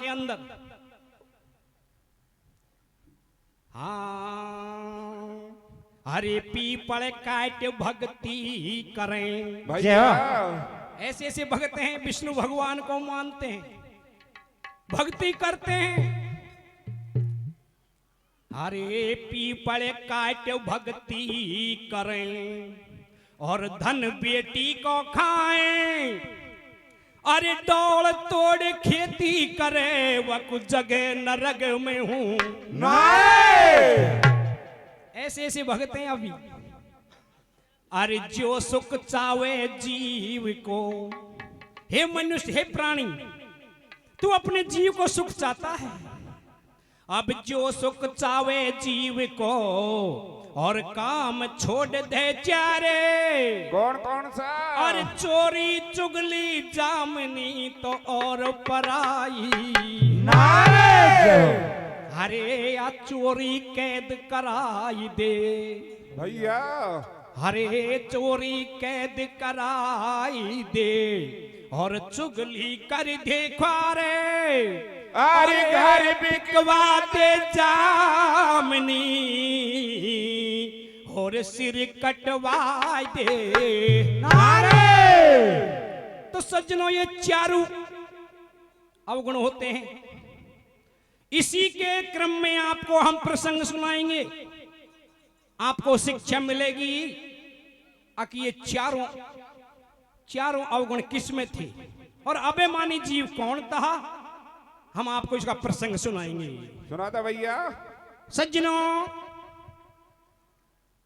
के अंदर। हाँ, हरे पीपल काट भक्ति करें भैया ऐसे ऐसे भक्त हैं विष्णु भगवान को मानते हैं, भक्ति करते हैं। हरे पीपल काट भक्ति करें और धन बेटी को खाएं। अरे दौड़ तोड़ खेती करे वह कुछ जगह नरक में हूं। ऐसे ऐसे भक्त हैं अभी। अरे जो सुख चावे जीव को, हे मनुष्य हे प्राणी, तू अपने जीव को सुख चाहता है। अब जो सुख चावे जीव को और काम छोड़ दे चारे। कौन कौन सा? और चोरी चुगली जामनी तो और पराई। हरे या चोरी कैद कराई दे भैया, हरे चोरी कैद कराई दे और चुगली कर दे ख्वारे। अरे घर बिकवा दे जामनी और सिर कटवा दे। तो सज्जनों ये चारों अवगुण होते हैं। इसी के क्रम में आपको हम प्रसंग सुनाएंगे, आपको शिक्षा मिलेगी कि ये चारों अवगुण किस में थे और अभिमानी जीव कौन था। हम आपको इसका प्रसंग सुनाएंगे। सुनाता भैया। सज्जनों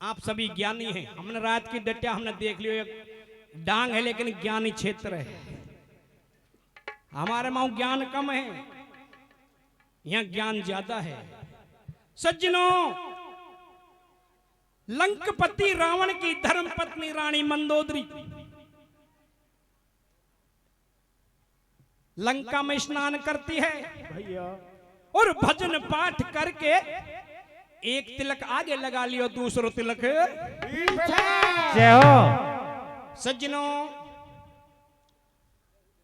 आप सभी ज्ञानी हैं। हमने रात की डटिया हमने देख लियो, एक डांग है लेकिन ज्ञानी क्षेत्र है। हमारे मां ज्ञान कम है, यहां ज्ञान ज्यादा है। सज्जनों लंकपति रावण की धर्मपत्नी रानी मंदोदरी लंका में स्नान करती है भैया और भजन पाठ करके एक तिलक आगे लगा लियो, दूसरो तिलक जय हो। सज्जनों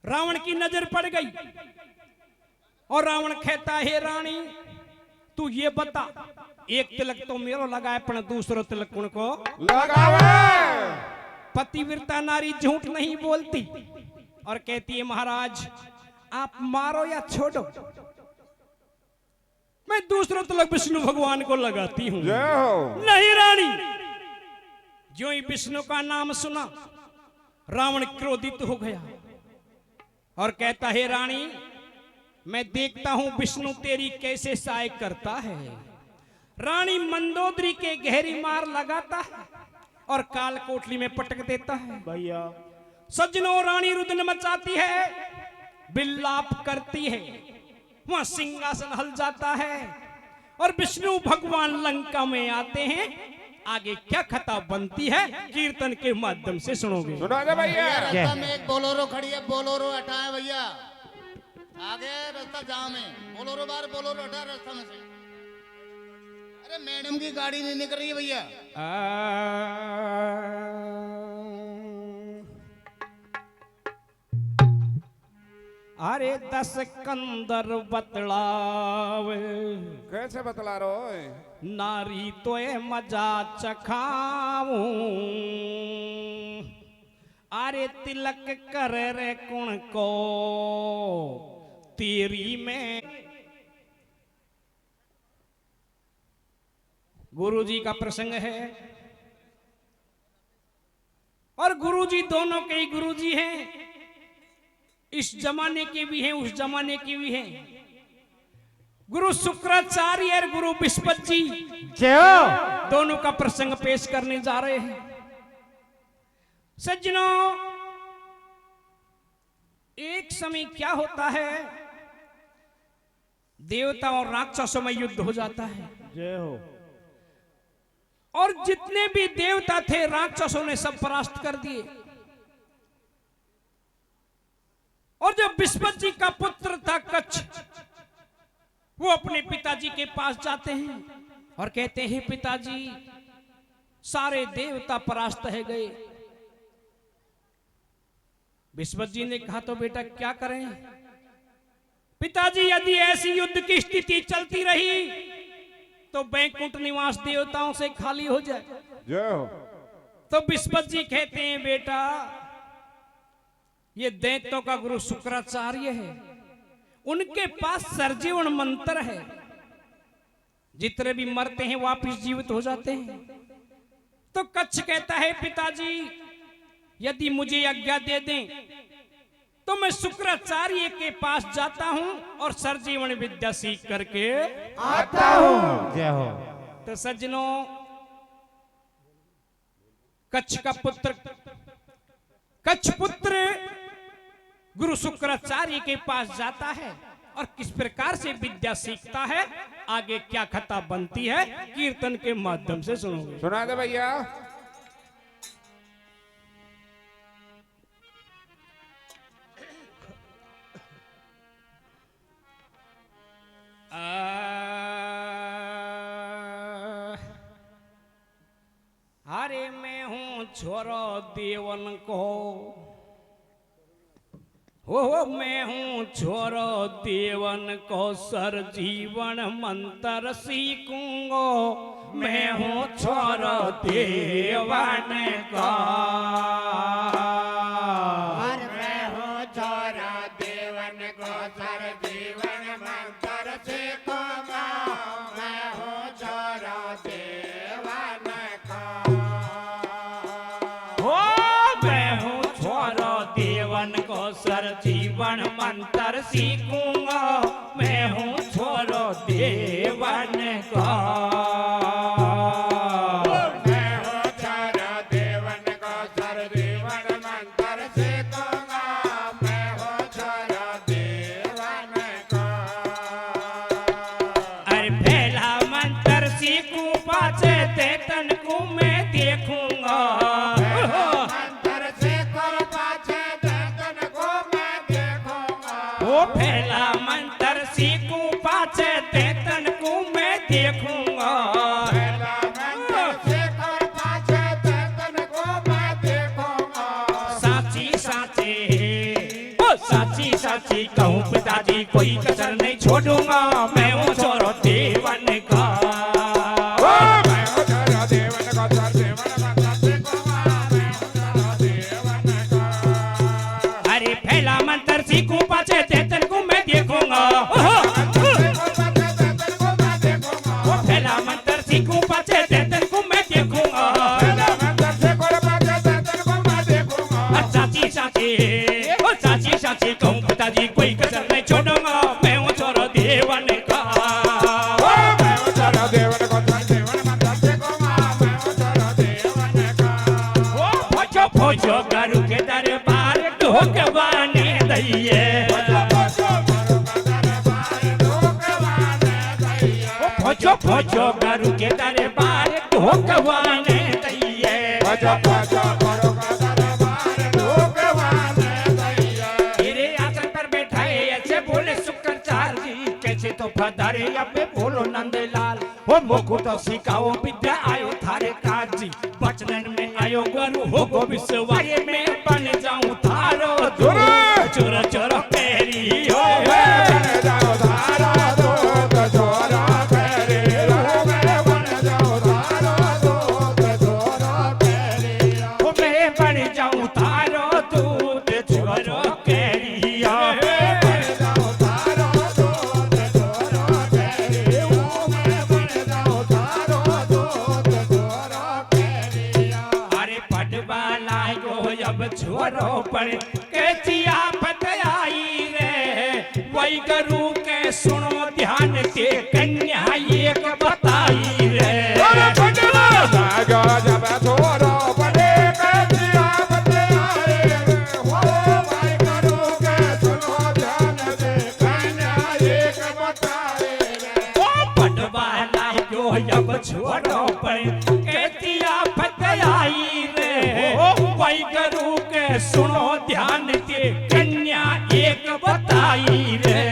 रावण की नजर पड़ गई और रावण कहता है रानी तू ये बता, एक तिलक तो मेरो लगाए पर दूसरो तिलक उनको लगावे। पतिव्रता नारी झूठ नहीं बोलती और कहती है महाराज आप मारो या छोड़ो, मैं दूसरों तिलक विष्णु भगवान को लगाती हूं। जय हो। नहीं रानी, जो ही विष्णु का नाम सुना रावण क्रोधित हो गया और कहता है रानी मैं देखता हूं विष्णु तेरी कैसे सहायक करता है। रानी मंदोदरी के गहरी मार लगाता है और काल कोठली में पटक देता है भैया। सज्जनों रानी रुदन मचाती है, विलाप करती है, वहां सिंहासन हल जाता है और विष्णु भगवान लंका में आते हैं। आगे क्या कथा बनती है कीर्तन के माध्यम से सुनोगे। सुना दे भैया। रास्ता में एक बोलोरो खड़ी है, बोलोरो हटाए भैया, आगे रास्ता जाम है, बोलोरो बार बोलोरो हटा रास्ता में से। अरे मैडम की गाड़ी नहीं निकल रही है भैया। अरे 10 कंदर बतलावे कैसे बतला रहो? नारी तो ए मजा चखाऊं। अरे तिलक कर रे कुण को तेरी में। गुरुजी का प्रसंग है और गुरुजी दोनों के ही गुरुजी हैं, इस जमाने के भी हैं उस जमाने के भी हैं। गुरु शुक्राचार्य और गुरु विस्पत जी दोनों का प्रसंग पेश करने जा रहे हैं। सज्जनों एक समय क्या होता है, देवता और राक्षसों में युद्ध हो जाता है। जय हो। और जितने भी देवता थे राक्षसों ने सब परास्त कर दिए। और जब विस्पत जी का पुत्र था कच्छ, वो अपने पिताजी के पास जाते हैं और कहते हैं पिताजी सारे देवता परास्त है गए। विस्पत जी ने कहा तो बेटा क्या करें, पिताजी यदि ऐसी युद्ध की स्थिति चलती रही तो बैकुंठ निवास देवताओं से खाली हो जाए। जय हो। तो विस्पत जी कहते हैं बेटा ये दैत्यों का गुरु शुक्राचार्य है, उनके पास सर्जीवन मंत्र है, जितने भी मरते हैं वापिस जीवित हो जाते हैं। तो कच्छ कहता है पिताजी यदि मुझे आज्ञा दे दें तो मैं शुक्राचार्य के पास जाता हूं और सर्जीवन विद्या सीख करके आता हूं। जय हो। तो सज्जनों कच्छ का पुत्र कच्छ पुत्र गुरु शुक्राचार्य के पास जाता है और किस प्रकार से विद्या सीखता है, आगे क्या कथा बनती है कीर्तन के माध्यम से सुनोगे। सुना दे भैया। अरे मैं हूं छोरो देवन को, हो मैं हूं छोरो देवन को, सर जीवन मंत्र सीखूंगो। मैं हूं छोरो देवन को, मैं हूँ छोरा देवन को, सर जीवन मंत्र सीखूंगा। मैं हूँ छोरा देवन को, हो मैं हूं छोरो देवन को, सर जीवन मंत्र सीखूंगा। मैं हूं छोरो देवन को, मैं हूँ छोरा देवन को, सर जीवन मंत्र सीखूंगा। मैं हूँ छोरा देवन को, अरे पहला मंत्र सीखूं पाचे तेतन को मैं देखूंगा। मंत्र सीखो पाछे देतन को मैं देखूंगा। वो पहला मंत्र सीखूं पाचे तेतन को मैं देखूंगा। पहला मंत्र सीखो पाछे देतन को मैं देखूंगा। साची साची ओ साची साची कहूँ पिताजी कोई कसर नहीं छोड़ूंगा। मैं हूँ छोरो देवन का, मैं हूँ छोरा देवन को, सर जीवन मंत्र सीखूंगा। मैं हूँ छोरा देवन को। अरे पहला मंत्र सीखूं पाचे तेतन को मैं देखूंगा। वो पहला मंत्र सीखूं पाचे तेतन को मैं देखूंगा। साची साची ओ साची साची कहूँ पिताजी कोई कसर नहीं छोड़ूंगा। मैं हूँ छोरो देवन का, मैं हूँ छोरा देवन को, सर जीवन मंत्र सीखूंगा। मैं हूँ छोरा देवन को। ओ फौजो फौजो गुरु के दरबार ढोकवाने दइए। फौजो फौजो गुरु के दरबार ढोकवाने दइए। तेरे आसन पर बैठा है ऐसे बोले शुक्राचार्य जी, कैसे तो पधारे अबे बोलो नंदलाल। ओ मोको तो सिखाओ विद्या आयो थारे काजी, बचनन में आयो गुरु हो गो विश्वास। मैं बन जाऊं थारो दूर, चोर चोर पेरी हो। ओ मैं बन जाऊं थारो दूध चोर केरिया। अरे पटवा लायो अब छोरो पर कैचिया आई रे। वही गुरु के सुनो ध्यान से कन्या एक बताई रे। ओ पटवा लायो अब छोरो पर कैचिया आई रे। वही गुरु के सुनो ध्यान से कन्या एक बताई रे।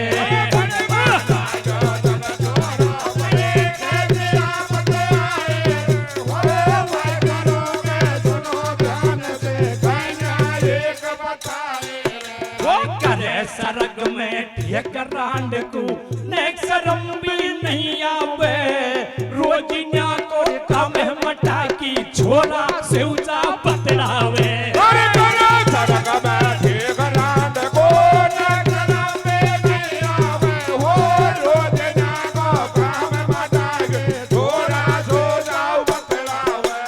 वो करे सरग में ठेकरान नेक शर्म भी नहीं आवे रोजिया को काम मटा की छोरा से ऊंचा बतलावे अरे करो सड़क बैठे गरांड को नगरा में नहीं आवे हो रोज जागो काम मटाए थोड़ा सो जाओ बतलावे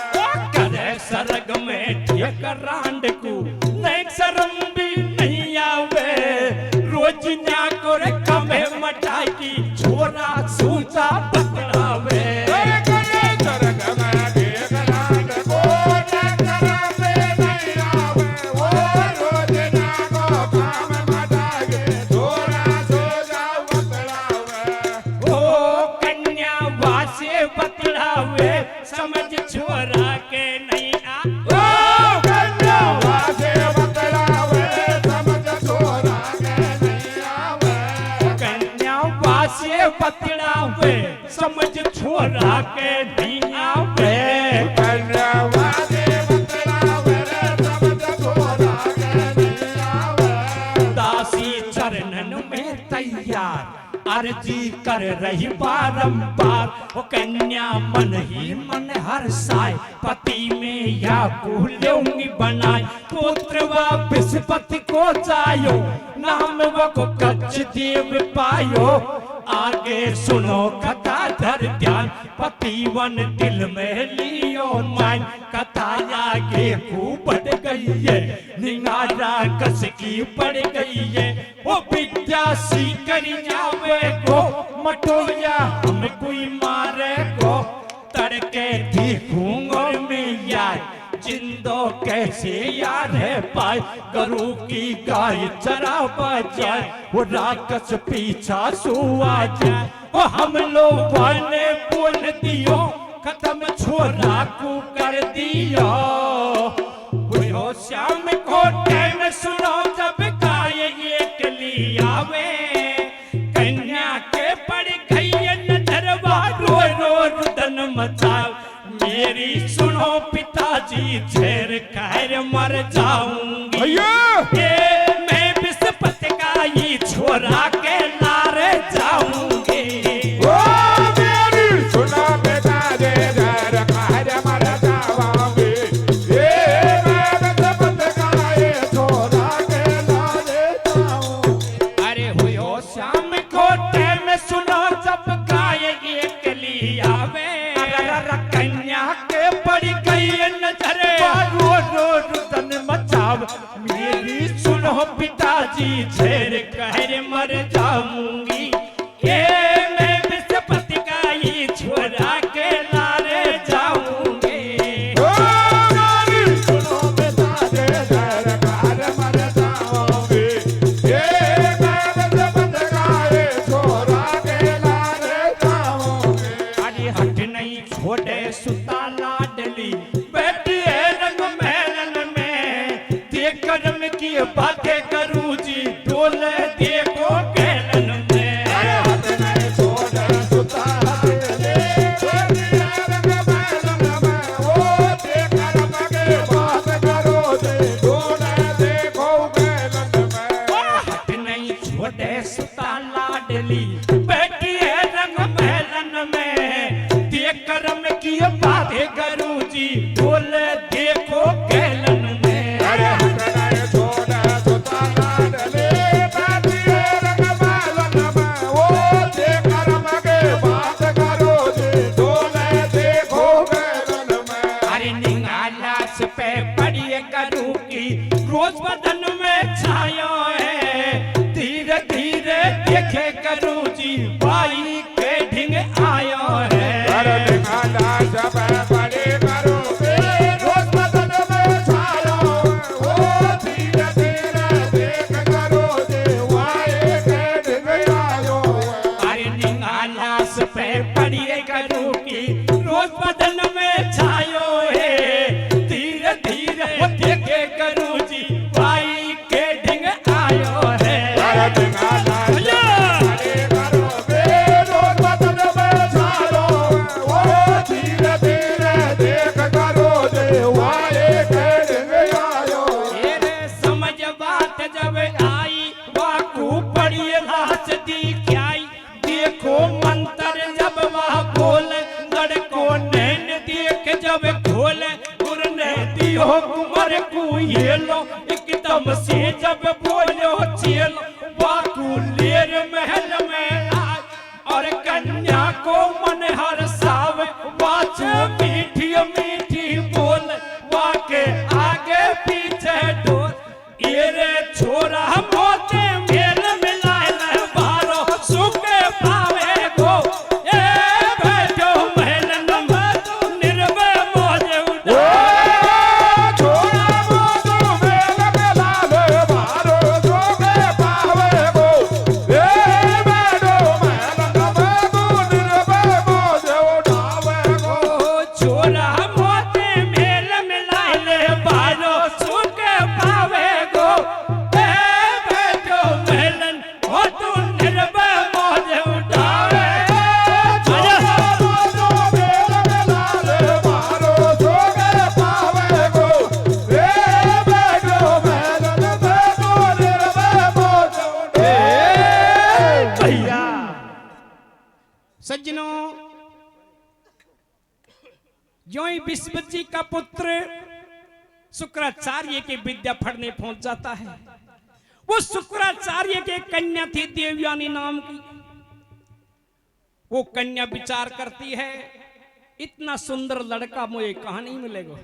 करे सरग में ठीक रांड को नेक शर्म भी नहीं आवे रोजिया को काम मटा की छोरा से ऊंचा बतलावे अरे करो सड़क बैठे गरांड को नगरा में नहीं आवे हो रोज जागो काम मटाए थोड़ा सो जाओ बतलावे ओ कन्या वासे बतलावे समझ छोरा के नहीं आ ओ कन्या वासे बतलावे समझ छोरा के नहीं आवे कन्या वासे बतलावे समझ छोरा के नहीं आवे कन्या वासे बतलावे समझ छोरा के नहीं आवे दासी चरणन में तैयार अर्जी कर रही बारंबार ओ कन्या मन ही मन हर्षाए पति में या कुलूंगी बनाए पुत्र वापिस पति को जायो नाम वो को कच्छ देव पायो आगे सुनो कथा धर ध्यान पतिवन दिल में लियो मान कथा आगे खूब बढ़ गई है निगारा कस की पड़ गई है वो विद्या सीकर जावे को मटोया हम कोई मारे को तड़के देखूंगा मैं यार जिंदो कैसे यार है पाए गरु की गाय चरा जाए वो राक्षस पीछा सुआ जाए वो हम लोग ने बोल दियो खत्म छोरा को कर दियो वो श्याम को टाइम सुनो जब गाय एक लियावे कन्या के पड़ गई नजरवा रो रो रुदन मचाव मेरी सुनो पिताजी झेर कहर मर जाऊंगी भैया ये मैं विस्पत का ये छोरा के लारे जाऊंगी ओ मेरी सुना बेटा जे डर कहर मर जावांगे ये मैं बत गाए छोरा के लारे जाऊंगे अरे हुयो शाम को टाइम सुनो जब गाय एक लियावे कन्या के पड़ गई नजर रो रो रुदन मचाव मेरी सुनो पिताजी झेर कहर मर जाऊंगी ये मैं विस्पति का ये छोरा के लारे जाऊंगी ओ मेरी सुनो बेटा जे डर कहर मर जावांगे ये मैं बत गाए छोरा के लारे जाऊंगे अरे हट नहीं छोड़े सुता लाडली बैठी है रंग महलन में देख कर्म की बातें करूं जी डोले देखो गैलन में अरे हाथ नहीं छोड़ सुता ले रंग महलन में वो देखकर मगे बात करो दे डोले देखो गैलन में हट नहीं छोड़े सुता लाडली बैठी है रंग महलन में देख कर्म की बातें करूं जी डोले देखो गैलन में अरे हाथ नहीं छोड़ सुता ले बैठी है रंग महलन में वो देखकर मगे बात करो दे डोले देखो गैलन में अरे निगालास पे पड़िए करूं की रोज बदन में छायो है धीरे धीरे देखे करूं जी चेलो एकदम से जब बोलो चेलो बाकू लेर महल में आए और कन्या को मन हर्षावे बाजू मीठी मीठी बोल वाके आगे पीछे डोल ये रे छोरा मोते मेल मिलाए न बारो सुखे पावे गो ए बैठो महल में निर्भय मोजे उड़ा छोड़ा मोदो मेल मिला ले बारो जोगे पावे गो ए बैठो महल में निर्भय मोजे उड़ावे गो छोरा मोते मेल मिलाए ले बारो सुखे पावे गो ए बैठो महलन हो तू निर्भय मोजे उठावे छोड़ा मोदो मेल मिला ले बारो जोगे पावे गो ए बैठो महल में निर्भय मोजे उड़ावे भैया सज्जनों जो ही विश्व जी का पुत्र शुक्राचार्य के विद्या पढ़ने पहुंच जाता है। वो शुक्राचार्य के कन्या थी देवयानी नाम की। वो कन्या विचार करती है इतना सुंदर लड़का मुझे कहां नहीं मिलेगा,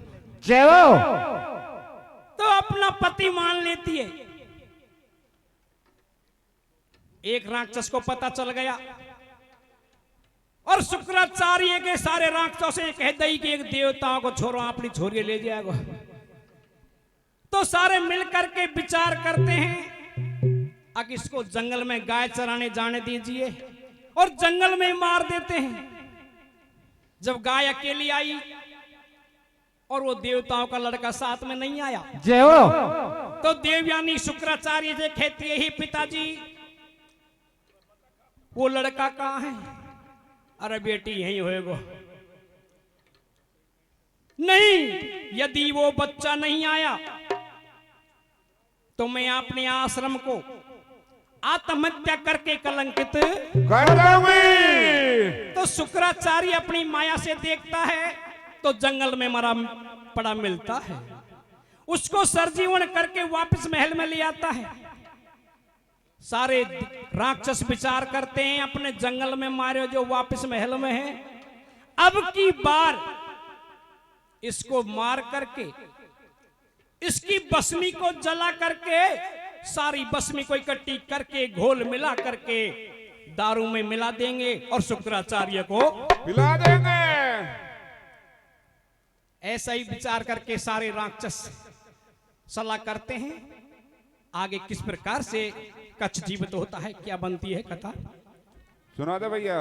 तो अपना पति मान लेती है। एक राक्षस को पता चल गया और शुक्राचार्य के सारे राक्षसों से कह दई कि एक देवताओं को छोरो अपनी छोरी ले जाएगा। तो सारे मिलकर के विचार करते हैं अब इसको जंगल में गाय चराने जाने दीजिए और जंगल में मार देते हैं। जब गाय अकेली आई और वो देवताओं का लड़का साथ में नहीं आया तो देवयानी शुक्राचार्य से कहती है, ही पिताजी वो लड़का कहाँ है? अरे बेटी यही होएगा। नहीं, यदि वो बच्चा नहीं आया तो मैं अपने आश्रम को आत्महत्या करके कलंकित कर दूंगी। तो शुक्राचार्य अपनी माया से देखता है तो जंगल में मरा पड़ा मिलता है। उसको सरजीवन करके वापस महल में ले आता है। सारे राक्षस विचार करते हैं अपने जंगल में मारे जो वापस महल में है, अब की बार इसको मार करके इसकी बसमी को जला करके सारी बसमी को इकट्ठी करके घोल मिला करके दारू में मिला देंगे और शुक्राचार्य को पिला देंगे। ऐसा ही विचार करके सारे राक्षस सलाह करते हैं आगे किस प्रकार से कच्छ जीवित होता है, क्या बनती है कथा। सुना दे भैया।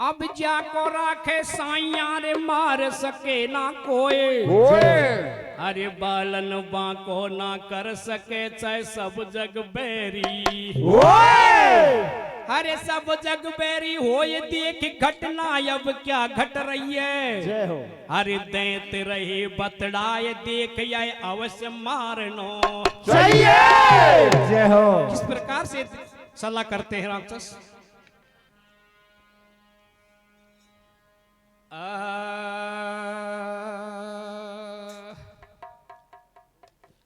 अब जाको राखे साइया रे मार सके ना कोई, ओए अरे बालन बाको ना कर सके चाहे सब जग बैरी। ओए अरे सब जग बैरी हो ये देख घटना अब क्या घट रही है। अरे दैत रहे बतड़ाए देख ये अवश्य मारनो चाहिए। जय हो। किस प्रकार से सलाह करते हैं राक्षस।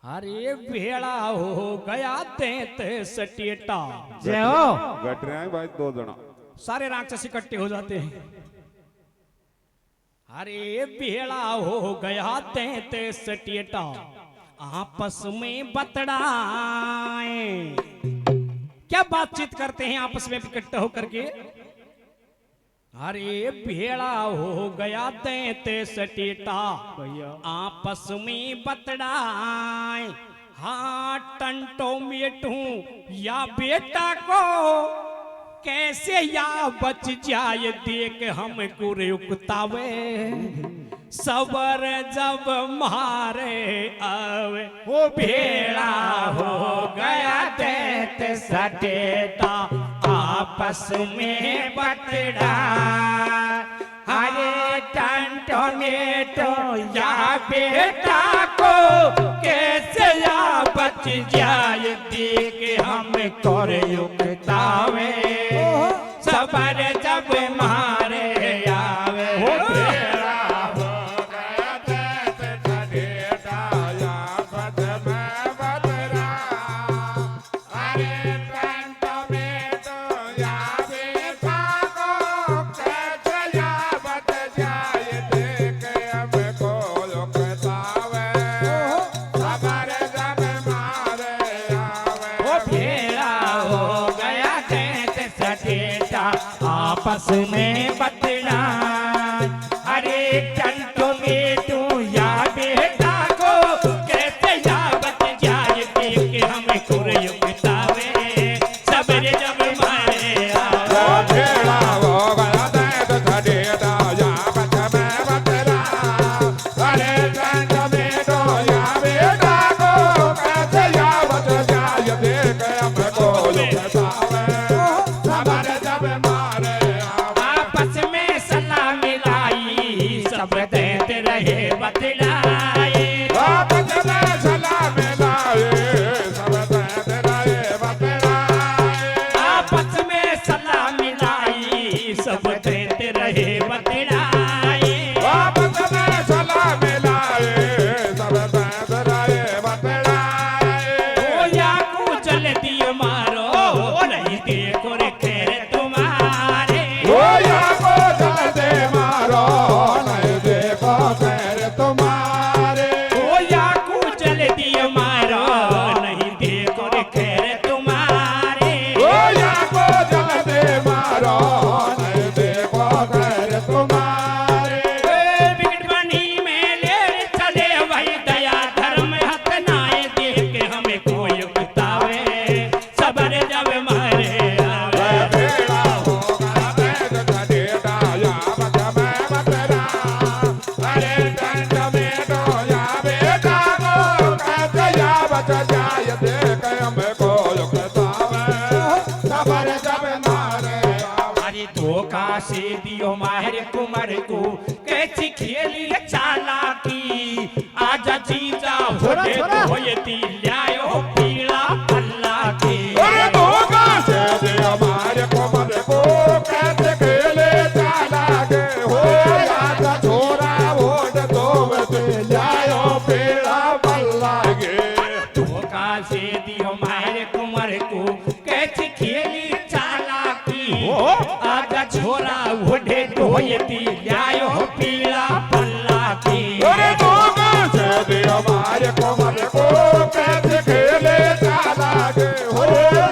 अरे भेड़ा हो गया दैत सटेटा। जय हो। घट रहे हैं भाई दो जना। सारे राक्षस इकट्ठे हो जाते हैं। अरे भेड़ा हो गया दैत सटेटा आपस में बतड़ाए। क्या बातचीत करते हैं आपस में इकट्ठे होकर के। अरे भेड़ा हो गया दैत सटेटा आपस में बतड़ाए। हाँ टंटो मेटू या बेटा को कैसे या बच जाए देख हमको रे उकतावे। सबर जब मारे आवे वो भेड़ा हो गया दैत सटेटा आपस में बतड़ा। अरे टंटो मेटो या बेटा को कैसे या बच जाए देख हम कर युक्तावे। सब जब मारे आवे हो तेरा हो गया देत सडेटा याबत में बदरा अरे कंठ में तो यावे पाको कैसे याबत जाए देख हमको लुकतावे खबर जब मारे आवे वो फेरा हो गया कैसे सटेटा आपस में बदला अरे कंठ में तू या बेटा को कैसे यावत जाए देख हमें कुरयुक्तावे सबर जब मारे आवे ओ फेरा हो गया देत सडेटा याबत में बदरा अरे कंठ में तो यावे पाको कैसे याबत जाए देख हमको लुकतावे खबर जब मारे आवे आपस में सलाह मिलाई सब देते रहे बतलाए आपस में सलाह मिलाए सब देत रहे बतलाए आपस में सलाह मिलाई सब देते रहे बतलाए आपस में सलाह मिलाए सब देत रहे बतलाए ओ या को जल दियो मारो नहीं देखो रे खैर तुम्हारे ओ या को जल दे मारो नहीं देखो खैर तुम्हारे ओ या को जल दियो मारो नहीं देखो रे खैर तुम्हारे ओ या को जल दे मारो नहीं देखो खैर तुम्हारे बिगड़ बनी में ले चले भाई दया धर्म हथ नाए देख के हमें कोई उतावे सबर जब मारे आवे भेड़ा होगा देत सडेटा याबत में बदरा अरे कंठ में तो यावे कागो कैसे याबत जाए देख हमको लुकतावे खबर जब मारे आवे अरे धोखा से दियो माहिर कुमार को कैसी खेली रे चालाकी आजा जीजा होते होयती ल्यायो पीला पल्ला की अरे धोखा से दे हमारे कोमर को कैसे खेले चालाके हो याद छोरा वोट दोवते लायो पेड़ा बल्ला गे धोखा से दियो माहिर कुमार को कैसी खेली चालाकी आजा छोरा होते होयती ल्यायो पीला पल्ला की अरे धोखा से दे हमारे कोमर को कैसे खेले चालाके हो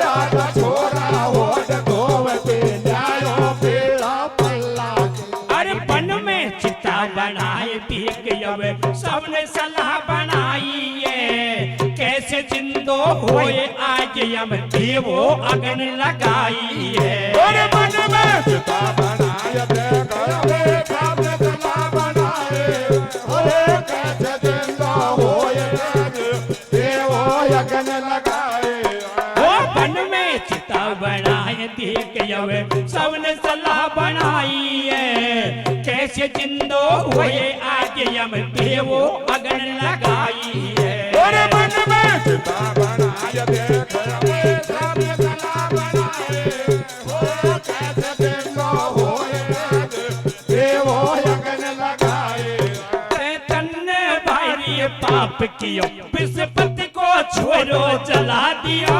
याद छोरा वोट दोवते लायो पेड़ा बल्ला गे अरे बन में चिता बनाए देख यवे सबने सलाह बनाई है कैसे जिंदो होए आज यम देवो अगन लगाई है अरे मन में चिता बनाए देख रे सामने सलाह बनाए अरे कैसे जिंदा होए देवो यज्ञ लगाए वो बन में चिता बनाए देख यवे सबने सलाह बनाई है कैसे जिंदो होए आज यम देवो अगन लगाई है अरे मन में चिता बनाए देख रे सामने सलाह बनाए ओ कैसे जिंदा होए देवो यज्ञ लगाए तन्ने भाई पाप कियो विस्पति को छोड़ो जला दिया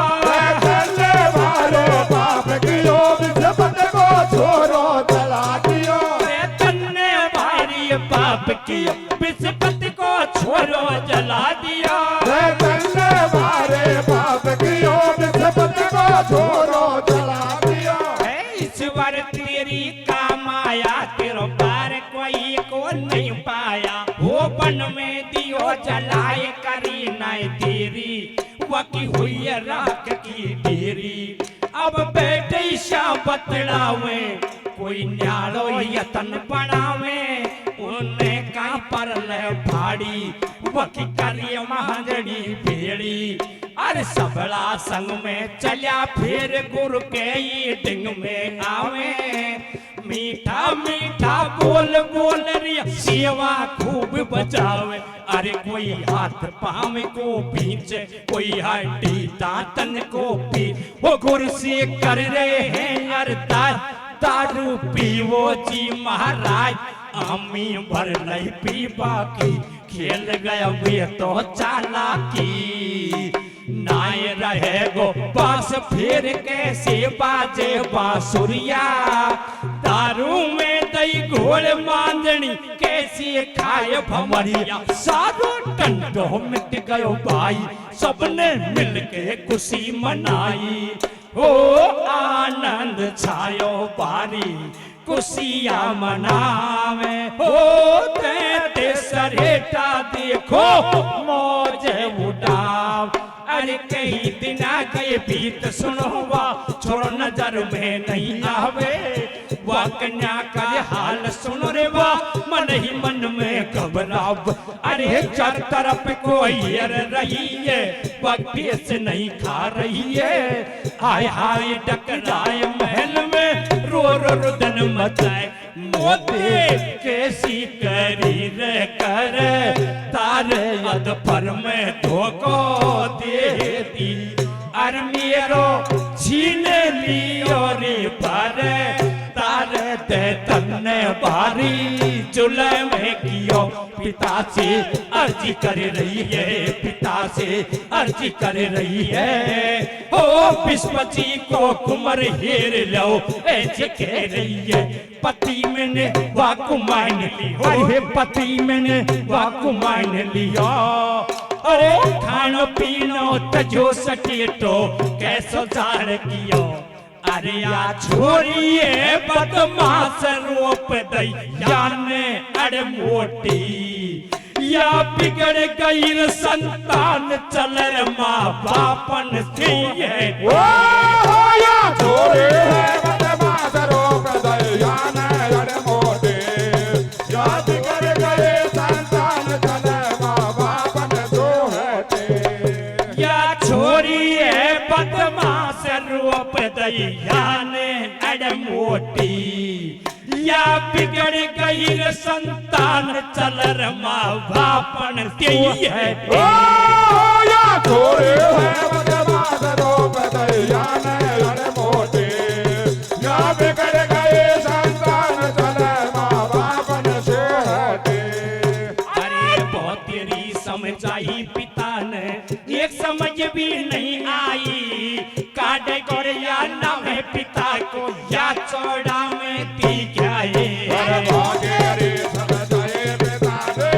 चले मारो बाप कियो विस्पत को छोरो जला दियो तन्ने भाई पाप कियो विस्पति को छोड़ो जला दिया चले मारे बाप कियो विस्पत को छोरो जला दियो ईश्वर तेरी का माया तेरो बार कोई को नहीं पाया वो बन में दियो जलाए करी नहीं तेरी वकी हुई है राख की डेरी अब बैठे शाह बतलावे कोई न्यालो यतन बनावे उन्हें का पर ले भाड़ी वकी करिए महाजड़ी भेड़ी अरे सबला संग में चलिया फिर गुरु के ये डिंग में आवे मीठा मीठा बोल बोल रिया सेवा खूब बजावे अरे कोई हाथ पाँव को पीछे कोई हड्डी दांतन को पी वो गुरु से कर रहे हैं अरदास दारू पीवो जी महाराज आमी भर नहीं पीबा की खेल गया वे तो चालाकी नाय रहे गो पास फिर कैसे बाजे बांसुरिया दारू में दही घोल मांजनी कैसी खाए भमरिया सारो टंडो मिट गयो भाई सबने मिलके खुशी मनाई हो आनंद छायो बारी खुशियां मनावे हो ते सरेटा देखो मौज उड़ाव अरे कई दिन गए बीत सुनो वा छोड़ो नजर में नहीं आवे वा कन्या का हाल सुनो रे वा मन ही मन में घबराव अरे चार तरफ कोई अर रही है वक्ति से नहीं खा रही है हाय हाय टकराए महल में रो रो रुदन मचाए मोते कैसी करी रे कर तारे यद पर में धोखो दे दी अर मेरो छीन लियो रे पर तारे दे तन्ने भारी जुले में कियो पिता से अर्जी कर रही है पिता से अर्जी कर रही है ओ विश्वजी को कुमर हेर लो ऐसे कह रही है पति मैंने वाकु मान लियो अरे पति मैंने वाकु मान लियो अरे खानो पीनो तजो सके तो कैसो जार कियो अरे या छोड़िए बदमाश रोप दई याने अरे मोटी या बिगड़ गई संतान चलर माँ बापन से है ओ या छोरे है बदमाश रोक दई याने अरे मोटी या बिगड़ गए संतान चले माँ बापन सो है या छोड़िए बदमाश रोप दई याने अरे मोटी या बिगड़ गई संतान चलर माँ बापन से है ओ या छोरे है बदमाश रोक दई याने अरे मोटी या बिगड़ गए संतान चले माँ बापन सो है अरे बहुत तेरी समझ आई पिता ने एक समझ भी नहीं आई काटे गोरिया नाम है पिता को या चौड़ा में दी गए अरे भागे रे समझ आए पिता ने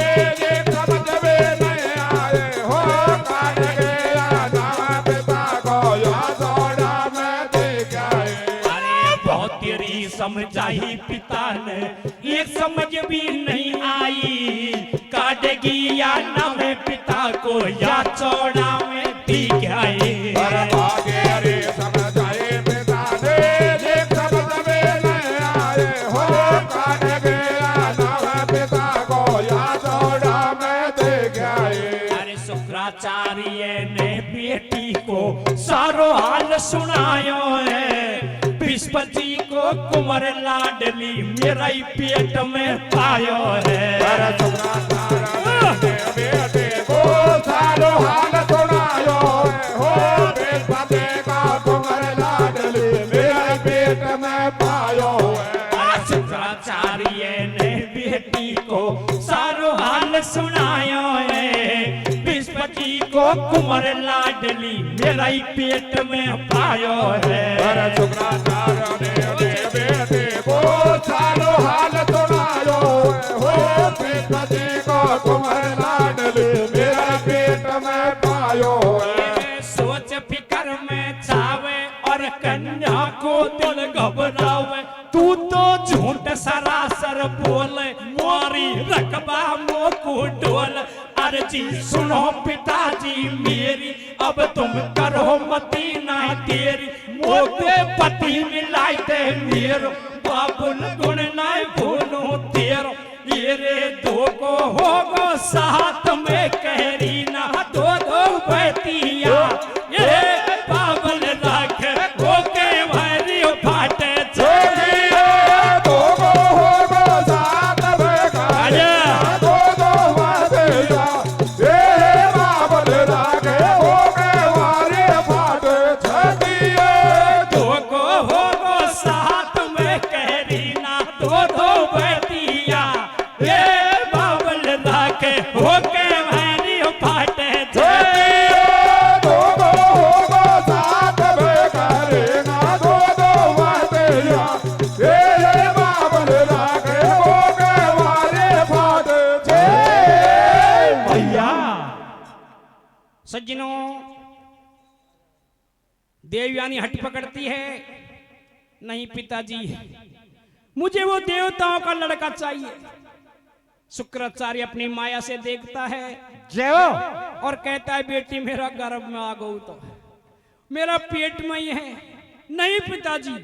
ये समझ में नहीं आए हो काट गया नाम पिता को या चौड़ा में दी गए अरे बहुत तेरी समझ आई पिता ने एक समझ भी नहीं आई काटेगी या नाम है पिता को या चौड़ा में दी गए अरे भागे रे समझ आए पिता ने ये समझ में नहीं आए हो काट गया नाम पिता को या चौड़ा में दे गए अरे शुक्राचार्य ने बेटी को सारो हाल सुनायो है विश्वजी को कुंवर लाडली मेरा ही पेट में पायो है अरे शुक्राचार्य ने बेटे को सारो हाल सुनायो हो बेटे का कुंवर लाडली मेरे पेट में पायो है शुक्राचार्य ने बेटी को सारो हाल सुनायो है विश्वजी को कुंवर लाडली मेरा ही पेट में पायो है अरे शुक्राचार्य ने बेटे को सारो हाल सुनायो हो बेटे का कुंवर लाडली मेरे पेट में पायो है सोच फिकर में छावे और कन्या को दिल घबरावे तू तो झूठ सरासर बोले मोरी रकबा मोकू डोल अर्जी सुनो पिताजी मेरी अब तुम करो मती ना तेरी मोते पति मिलाई दे मेरो बाबुल गुण ना भूलो तेरो ये रे दो को होगो साथ में कहरी ना दो दो बतिया ये बाबुल राख ओके भारी फाटे छोड़िए दो गो होगो साथ में कहरी दो दो बतिया ये बाबुल राख ओके भारी फाटे छोड़िए दो को होगो साथ में सज्जनों, देवयानी हट पकड़ती है, नहीं पिताजी, मुझे वो देवताओं का लड़का चाहिए। शुक्राचार्य अपनी माया से देखता है जय हो। और कहता है बेटी मेरा गर्भ में आ गऊ तो मेरा पेट में ही है। नहीं पिताजी,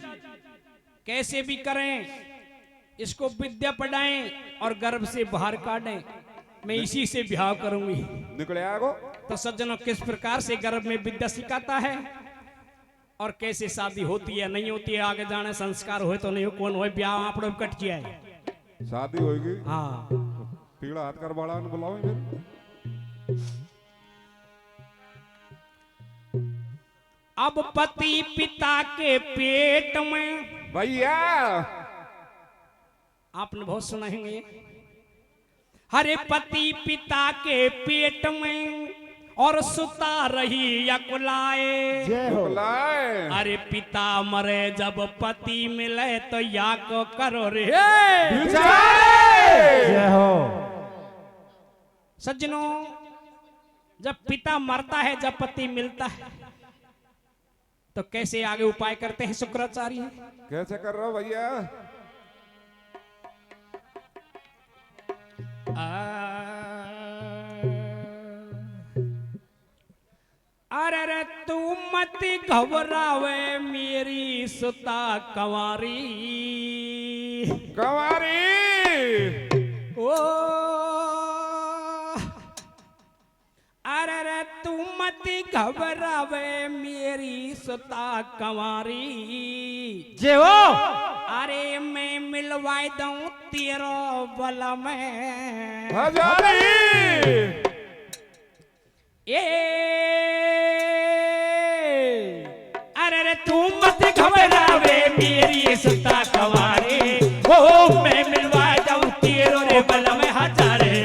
कैसे भी करें इसको विद्या पढ़ाएं और गर्भ से बाहर काटें, मैं इसी से ब्याह करूंगी। निकले आगो। तो सज्जनों, किस प्रकार से गर्भ में विद्या सिखाता है और कैसे शादी होती है नहीं होती है, आगे जाने संस्कार हो तो नहीं हो, कौन हो ब्याह आप कट जाए। शादी होगी। हाँ, पीड़ा हाथ कर बड़ा ने बुलाओ फिर। अब पति पिता के पेट में, भैया आपने बहुत सुना है ये, हरे पति पिता के पेट में और सुता रही यकुलाए। जय हो। बुलाए। अरे पिता मरे जब पति मिले तो या को करो रे। जय हो। सज्जनों, जब पिता मरता है, जब पति मिलता है, तो कैसे आगे उपाय करते हैं शुक्राचार्य? कैसे कर रहे हो भैया? अरे तू मत घबरावे मेरी सुता कंवारी। कंवारी। ओ अरे तू मत घबरावे मेरी सुता कंवारी। जय हो। अरे मैं मिलवाई दूं तेरो बल में हजारी। अरे तू मत घबरावे मेरी सुता कंवारी। ओ मैं मिलवा दूं तेरो रे बल में हजारे।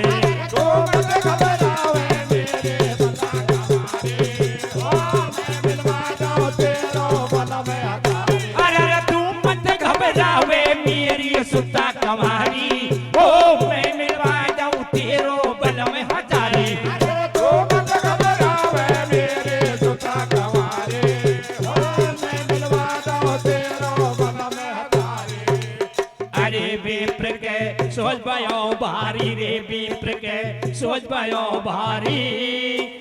तो मत घबरावे मेरे बता कंवारी। ओ मैं मिलवा दूं तेरो बल में हजारी। अरे तू मत घबरावे मेरी सुता कंवारी। ओ मैं मिलवा दूं तेरो बल में हजारे। तो मत घबरावे मेरे सुता कंवारी। ओ मैं मिलवा दूं तेरो बल में हजारी। अरे विप्र के सोच भयो भारी रे, विप्र के सोच भयो भारी।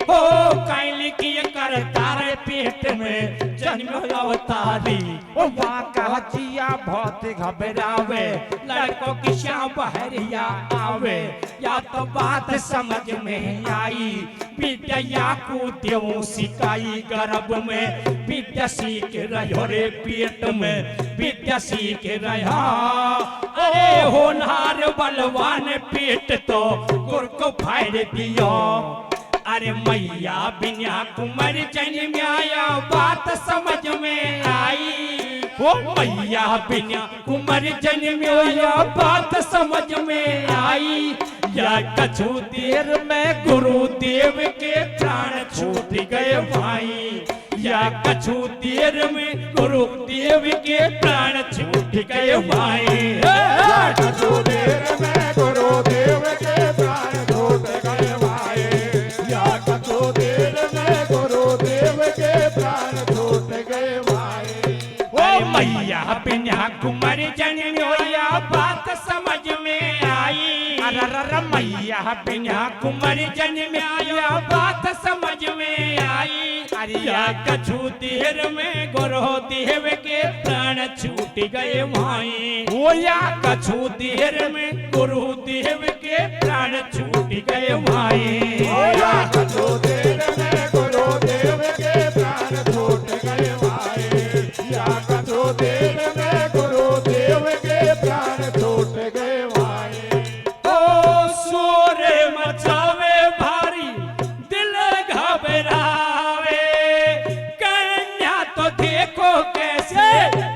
हो कैल की कर तारे पेट में जन्म अवतारी। ओ माँ का जिया बहुत घबरावे, लड़कों की शाम बहरिया आवे। या तो बात समझ में आई, विद्या को देवों सिखाई। गर्भ में विद्या सीख रहो रे, पेट में विद्या सीख रहा। अरे होनहार बलवान पेट तो गुर को फाड़ दियो। अरे मैया बिना कुमार जन्म आया, बात समझ में आई। ओ मैया बिना कुमार जन्म आया, बात समझ में आई। या कछु देर में गुरुदेव के प्राण छूट गए भाई। या कछु देर में गुरुदेव के प्राण छूट गए भाई। कछु देर में गुरुदेव के प्राण छूट गए भाई। या कछु देर में गुरुदेव के प्राण छूट गए भाई। ओ मैया बिना कुमार जन्म आया, बात समझ में आई। अरे मैया बिना कुमार जन्म आया, बात समझ में आई। या कछु देर में गुरुदेव के प्राण छूट गए भाई। ओ या कछु देर में गुरुदेव के प्राण छूट गए भाई। या कछु देर में गुरुदेव के प्राण छूट गए भाई। या कछु देर में गुरुदेव के प्राण छूट गए भाई। ओ शोर मचावे भारी, दिल घबरावे। कन्या तो देखो कैसे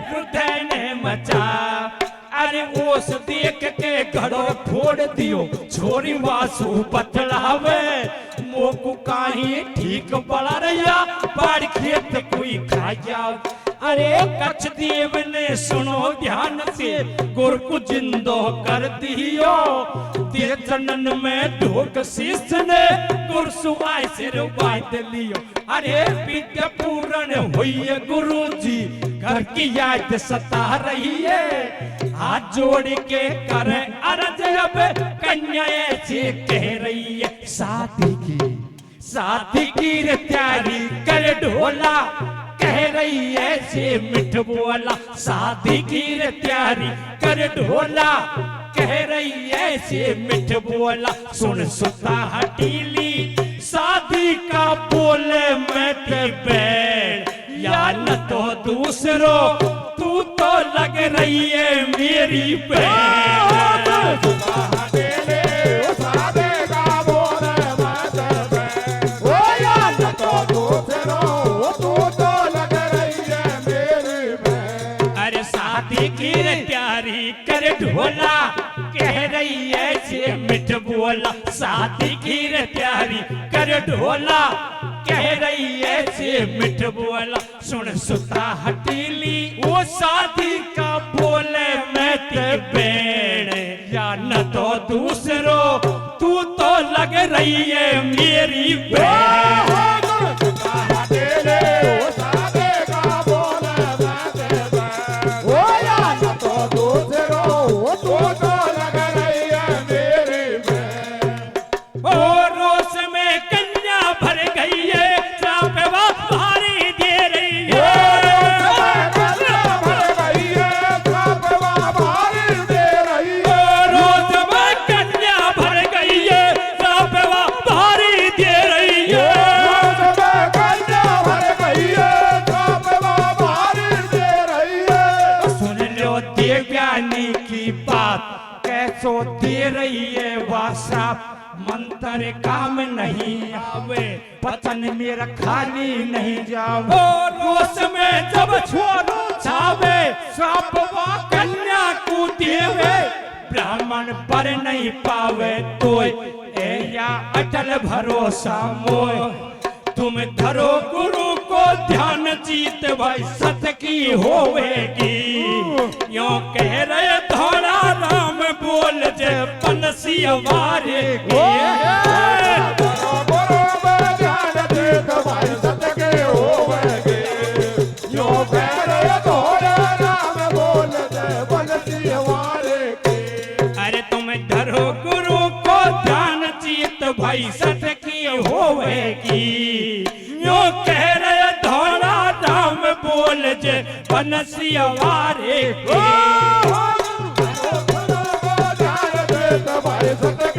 हृदय ने मचा। अरे ओस देख के घड़ो फोड़ दियो, छोरी वासु बतलावे। मोकू काही ठीक बड़ा रहा, बाड़ खेत कोई खा जाओ। अरे कच्छ देव ने सुनो ध्यान से, गुर को जिंदो कर दियो। तेरे चरणन में ढोक शीश ने गुर सुआय सिर बात लियो अरे विद्या पूर्ण हुई गुरु जी घर की याद सता रही है हाथ जोड़ के करे अर्ज अब कन्या ऐसे कह रही है शादी की रे तैयारी कर ढोला कह रही है से मिठ बोला शादी की रे तैयारी कर ढोला कह रही है से मिठ बोला सुन सुता हटीली शादी का बोले मैं ते बैठ या न तो दूसरो तू तो लग रही है मेरी बहन अरे शादी की रे तैयारी कर ढोला कह रही है से मिठ बोला शादी की रे तैयारी कर ढोला कह रही है से मिठ बोला सुन सुता हटीली वो शादी का बोले मैं ते बैण या न तो दूसरो तू तो लग रही है मेरी बहन कैसो दे रही है वासा मंत्र काम नहीं आवे पतन मेरा खाली नहीं जावे रोस में जब छोड़ो छावे सब कन्या को देवे ब्राह्मण पर नहीं पावे तो या अटल भरोसा मोय तुम धरो गुरु को ध्यान जीत भाई सत की होवेगी यो कह रहे धोड़ा राम बोल जे पनसी वारे ध्यान जीत भाई सत की होवेगी यो कह रहे धोड़ा राम बोल जे पनसी वारे अरे तुम धरो गुरु को ध्यान जीत भाई सत की होवेगी यो कह रहे धोड़ा राम बोल जे पनसी वारे ध्यान जीत भाई सत